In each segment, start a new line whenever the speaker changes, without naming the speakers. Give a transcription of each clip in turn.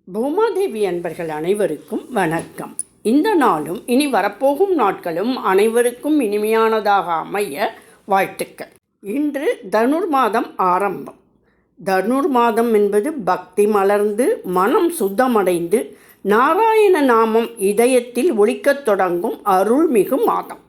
பூமாதேவி அன்பர்கள் அனைவருக்கும் வணக்கம். இந்த நாளும் இனி வரப்போகும் நாட்களும் அனைவருக்கும் இனிமையானதாக அமைய வாழ்த்துக்கள். இன்று தனுர் மாதம் ஆரம்பம். தனுர் மாதம் என்பது பக்தி மலர்ந்து மனம் சுத்தமடைந்து நாராயண நாமம் இதயத்தில் ஒலிக்கத் தொடங்கும் அருள்மிகு மாதம்.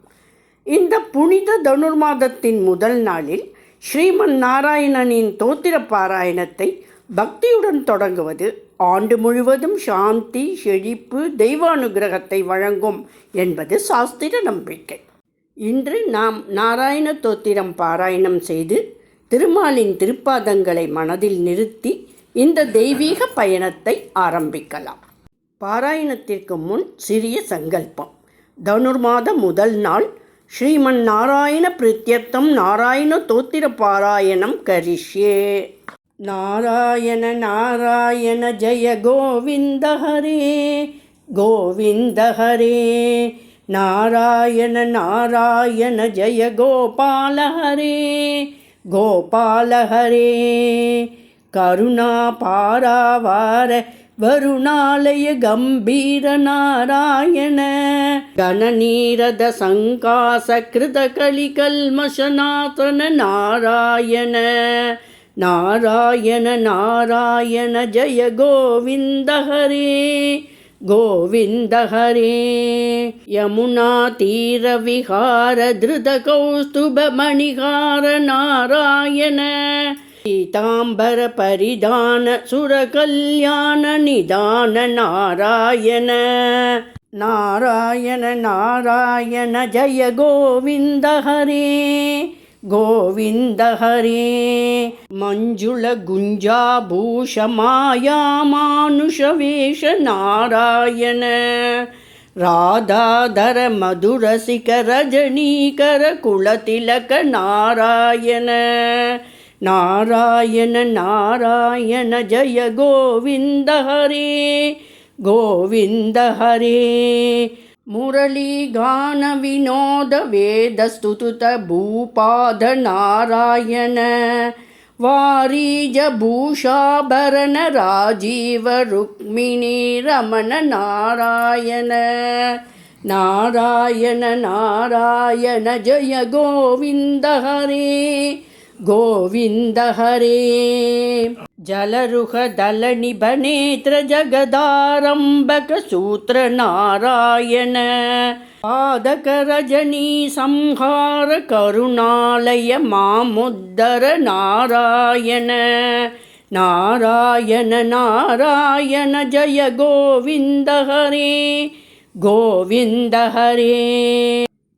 இந்த புனித தனுர் மாதத்தின் முதல் நாளில் ஸ்ரீமன் நாராயணனின் தோத்திர பாராயணத்தை பக்தியுடன் தொடங்குவது ஆண்டு முழுவதும் சாந்தி, செழிப்பு, தெய்வானுகிரகத்தை வழங்கும் என்பது சாஸ்திர நம்பிக்கை. இன்று நாம் நாராயண தோத்திரம் பாராயணம் செய்து திருமாலின் திருப்பாதங்களை மனதில் நிறுத்தி இந்த தெய்வீக பயணத்தை ஆரம்பிக்கலாம். பாராயணத்திற்கு முன் சிறிய சங்கல்பம். தனுர் மாத முதல் நாள் ஸ்ரீமன் நாராயண பிரத்யர்த்தம் நாராயண தோத்திர பாராயணம் கரிஷ்யே. நாராயண நாராயண ஜய கோவிந்த ஹரே கோவிந்த ஹரே. நாராயண நாராயண ஜய கோபால ஹரே கோபால ஹரே. கருணா பாராவார வருணாலய கம்பீர நாராயண கணநீரத சங்காச கிருத கலி கல்மஷநாதன நாராயண. நாராயண நாராயண ஜய கோவிந்த ஹரே கோவிந்த ஹரே. யமுனா தீர விஹார திருத கௌஸ்துப மணிகார நாராயண. பீதாம்பர பரிதான சுர கல்யாண நிதான நாராயண. நாராயண நாராயண ஜய கோவிந்த ஹரே கோவிந்த ஹரே. மஞ்சுள குஞ்சாபூஷ மாயா மானுஷ வேஷ நாராயண. ராதாதர மதுரசிக ரஜனீகர குலதிலக நாராயண. நாராயண நாராயண ஜய கோவிந்த ஹரே கோவிந்த ஹரே. முரளி கான வினோத வேத ஸ்துத பூபாத நாராயண. வாரீஜ பூஷாபரண ராஜீவ ருக்மிணி ரமண நாராயண. நாராயண நாராயண ஜய கோவிந்த ஹரே கோவிந்த ஹரே. ஜலருக தல நிபநேத்ர ஜகதாரம்பக சூத்ர நாராயண. பாதக ரஜனீ சம்ஹார கருணாலய மாமுத்தர நாராயண. நாராயண நாராயண ஜய கோவிந்த ஹரே கோவிந்த ஹரே.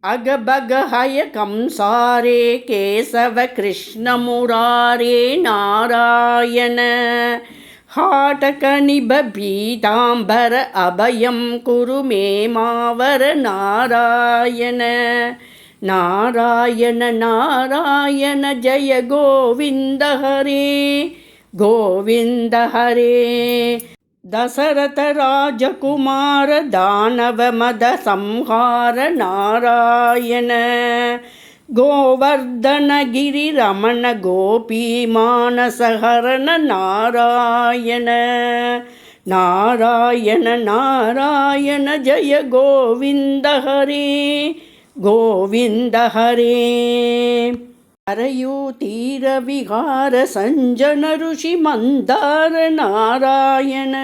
அகபக ஹய கம்சாரே கேசவ கிருஷ்ண முராரே நாராயண. ஹாடக நிப பீதாம்பர அபயம் குரு மே மாவர நாராயண. நாராயண நாராயண ஜய கோவிந்த ஹரே கோவிந்த ஹரே. தசரத ராஜகுமார தானவ மத சம்ஹார நாராயண. கோவர்தன கிரி ரமண கோபி மானசஹரண நாராயண. நாராயண நாராயண ஜய கோவிந்த ஹரே கோவிந்த ஹரே. அரயு தீர விகார சஞ்சன ருஷி மந்தார நாராயண.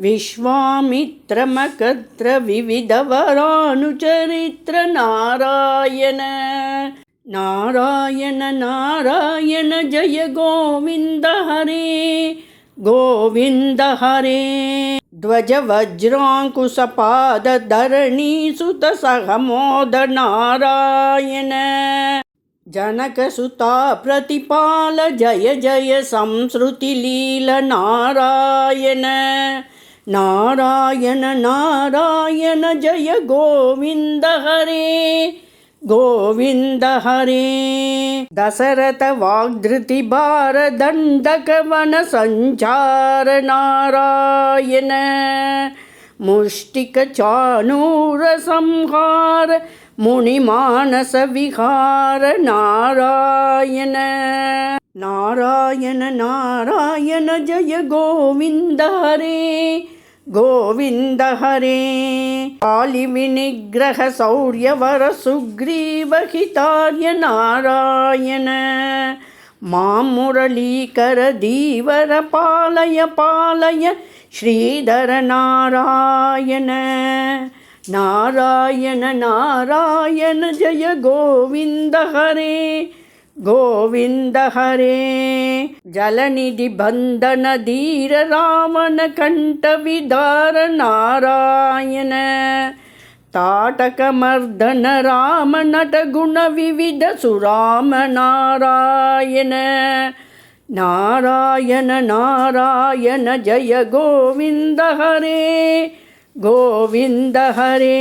விஸ்வாமித்ர மகத்ர விவிதவரானுச்சரித்ர நாராயண. நாராயண நாராயண ஜய கோவிந்த ஹரே கோவிந்த ஹரே. த்வஜ வஜ்ராங்குச பாத தரணி சுத சகமோத நாராயண. जनकसुता प्रतिपाल जय जय संस्रुति लील नारायण. नारायण नारायण जय गोविंद हरे गोविंद हरे. दशरथ वाग्धृति भार दंडक वन संचार नारायण. मुष्टिक चाणूर संहार मुनिमानस विहार नारायण. நாராயண நாராயண ஜய கோவிந்த ஹரே கோவிந்த ஹரே. காளி விநிகிரக சௌரியவர சுக்ரீவஹிதார்ய நாராயண மாமுரளீகர தீவர பாலய பாலய ஸ்ரீதர நாராயண. நாராயண நாராயண ஜய கோவிந்த ஹரே கோவிந்த ஹரே. ஜலநிதி பந்தன தீர ராமன கண்ட விதார நாராயண தாடகமர்தன ராம நட குண விவித சுராம நாராயண. நாராயண நாராயண ஜய கோவிந்த ஹரே கோவிந்த ஹரே.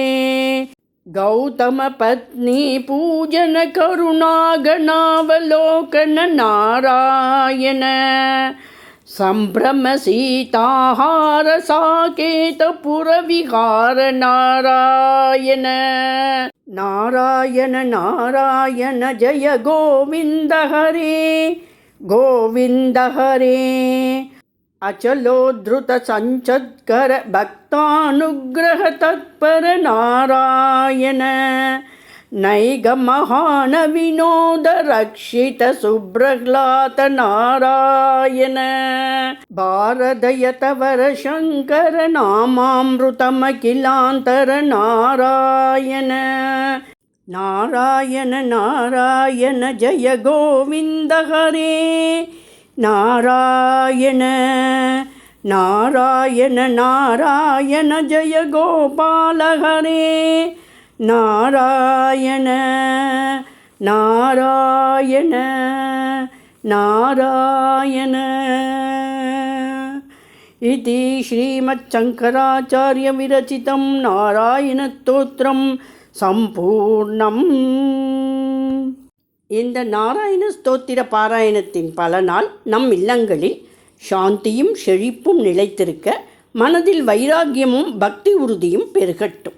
கௌதம பத்னி பூஜன கருணாகணாவலோகன நாராயண சம்பிரம சீதாஹார சாகேத புரவிஹார நாராயண. நாராயண நாராயண ஜய கோவிந்த ஹரே கோவிந்த ஹரே. அச்சலோத்ருத சஞ்சத்கர பக்தானுக்ரஹ தத்பர நாராயண நைக மகான வினோத ரக்ஷித சுப்ரஹ்லாத நாராயண. பாரதயதவர சங்கர நாமாம்ருதமகிலாந்தர நாராயண. நாராயண நாராயண ஜய கோவிந்த ஹரே நாராயண. நாராயண நாராயண ஜய கோபால ஹரே நாராயண. நாராயண நாராயண. இதி ஸ்ரீமச்சங்கராச்சார்ய விரச்சிதம் நாராயணஸ்தோத்திரம் சம்பூர்ணம். இந்த நாராயண ஸ்தோத்திர பாராயணத்தின் பலனால் நம் இல்லங்களில் சாந்தியும் செழிப்பும் நிலைத்திருக்க, மனதில் வைராக்கியமும் பக்தி உறுதியும் பெருகட்டும்.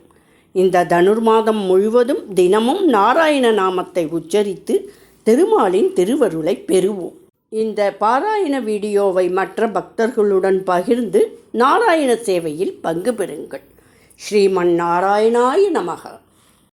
இந்த தனுர்மாதம் முழுவதும் தினமும் நாராயண நாமத்தை உச்சரித்து திருமாலின் திருவருளை பெறுவோம். இந்த பாராயண வீடியோவை மற்ற பக்தர்களுடன் பகிர்ந்து நாராயண சேவையில் பங்கு பெறுங்கள். ஸ்ரீமன் நாராயணாய நமக.